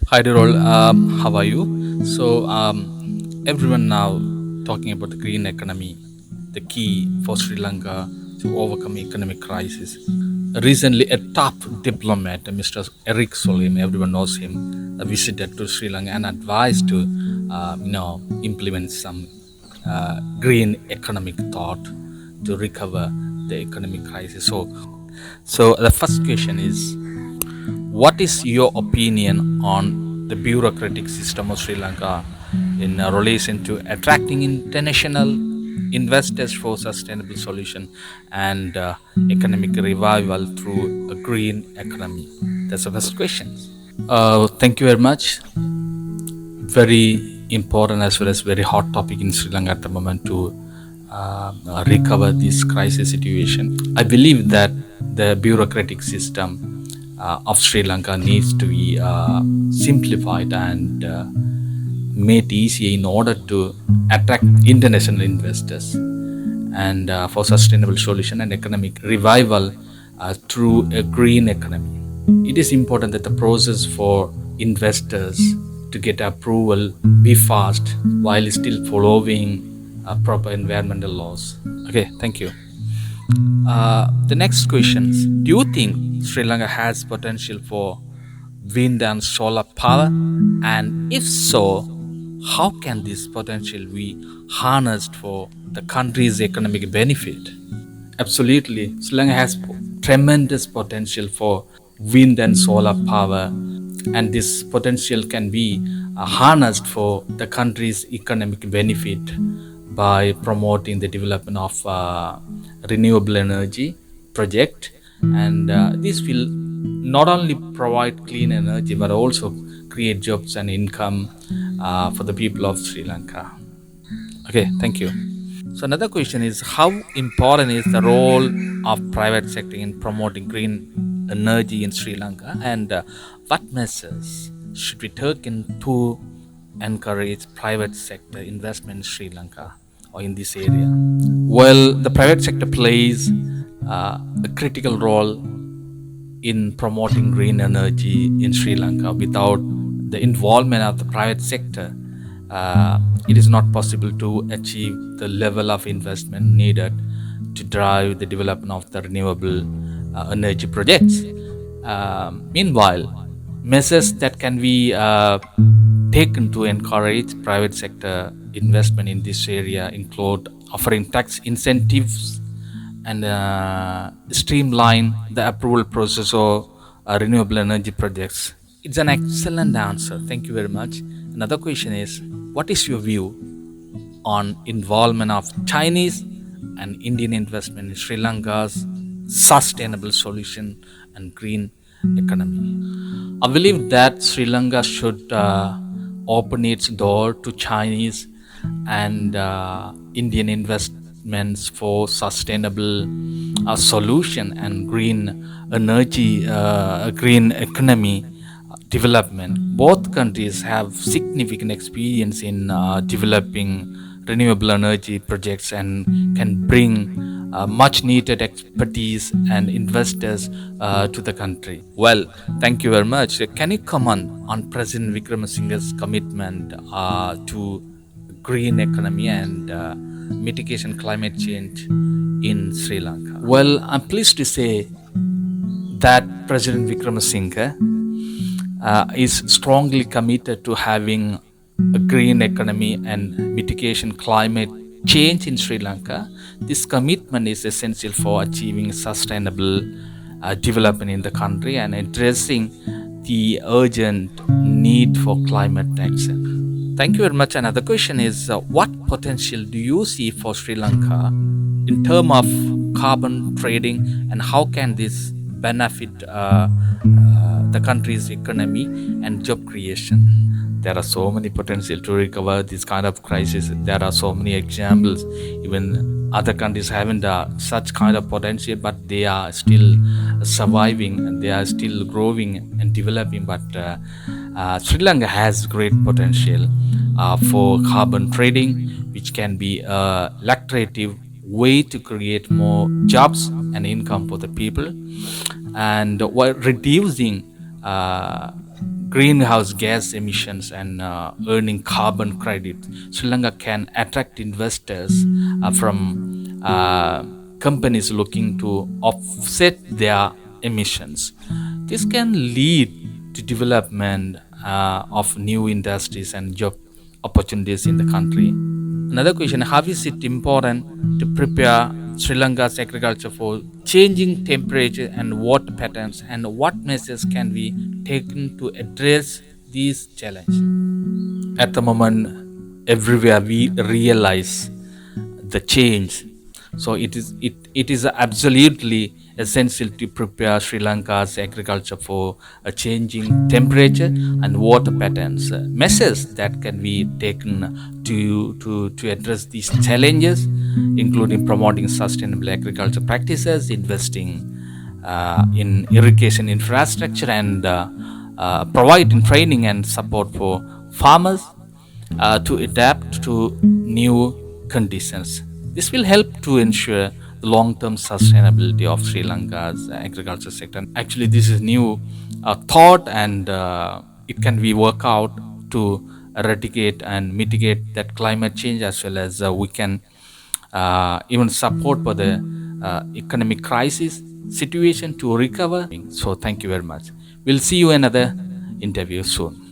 Hi, Derol. How are you? Everyone now talking about the green economy, the key for Sri Lanka to overcome economic crisis. Recently, a top diplomat, Mr. Eric Solim, everyone knows him, visited to Sri Lanka and advised to, implement some green economic thought to recover the economic crisis. So the first question is, what is your opinion on the bureaucratic system of Sri Lanka in relation to attracting international investors for sustainable solution and economic revival through a green economy? That's the first question. Thank you very much. Very important as well as very hot topic in Sri Lanka at the moment to recover this crisis situation. I believe that the bureaucratic system of Sri Lanka needs to be simplified and made easier in order to attract international investors and for sustainable solution and economic revival through a green economy. It is important that the process for investors to get approval be fast while still following proper environmental laws. Okay, thank you. The next questions: do you think Sri Lanka has potential for wind and solar power? And if so, how can this potential be harnessed for the country's economic benefit? Absolutely. Sri Lanka has tremendous potential for wind and solar power, and this potential can be harnessed for the country's economic benefit by promoting the development of renewable energy project, and this will not only provide clean energy but also create jobs and income for the people of Sri Lanka. Okay, thank you. So another question is, how important is the role of private sector in promoting green energy in Sri Lanka, and what measures should be taken to encourage private sector investment in Sri Lanka or in this area? Well, the private sector plays a critical role in promoting green energy in Sri Lanka. Without the involvement of the private sector, it is not possible to achieve the level of investment needed to drive the development of the renewable energy projects. Meanwhile, measures that can be taken to encourage private sector investment in this area include offering tax incentives and streamline the approval process of renewable energy projects. It's an excellent answer. Thank you very much. Another question is, what is your view on involvement of Chinese and Indian investment in Sri Lanka's sustainable solution and green economy? I believe that Sri Lanka should open its door to Chinese and Indian investments for sustainable solution and green energy, green economy development. Both countries have significant experience in developing renewable energy projects and can bring much needed expertise and investors to the country. Well, thank you very much. Can you comment on President Vikramasinghe's commitment to green economy and mitigation climate change in Sri Lanka? Well, I'm pleased to say that President Vikramasinghe is strongly committed to having a green economy and mitigation climate change in Sri Lanka. This commitment is essential for achieving sustainable development in the country and addressing the urgent need for climate action. Thank you very much. Another question is, what potential do you see for Sri Lanka in terms of carbon trading, and how can this benefit the country's economy and job creation? There are so many potential to recover this kind of crisis. There are so many examples. Even other countries haven't such kind of potential, but they are still surviving and they are still growing and developing. But Sri Lanka has great potential for carbon trading, which can be a lucrative way to create more jobs and income for the people, and while reducing greenhouse gas emissions and earning carbon credits, Sri Lanka can attract investors from companies looking to offset their emissions. This can lead to development of new industries and job opportunities in the country. Another question: how is it important to prepare Sri Lanka's agriculture for changing temperature and water patterns, and what measures can be taken to address these challenges? At the moment, everywhere we realize the change. So it is absolutely essential to prepare Sri Lanka's agriculture for a changing temperature and water patterns. Measures that can be taken to address these challenges, including promoting sustainable agriculture practices, investing in irrigation infrastructure, and providing training and support for farmers to adapt to new conditions. This will help to ensure the long-term sustainability of Sri Lanka's agriculture sector. Actually, this is new thought, and it can be worked out to eradicate and mitigate that climate change, as well as we can even support for the economic crisis situation to recover. So, thank you very much. We'll see you another interview soon.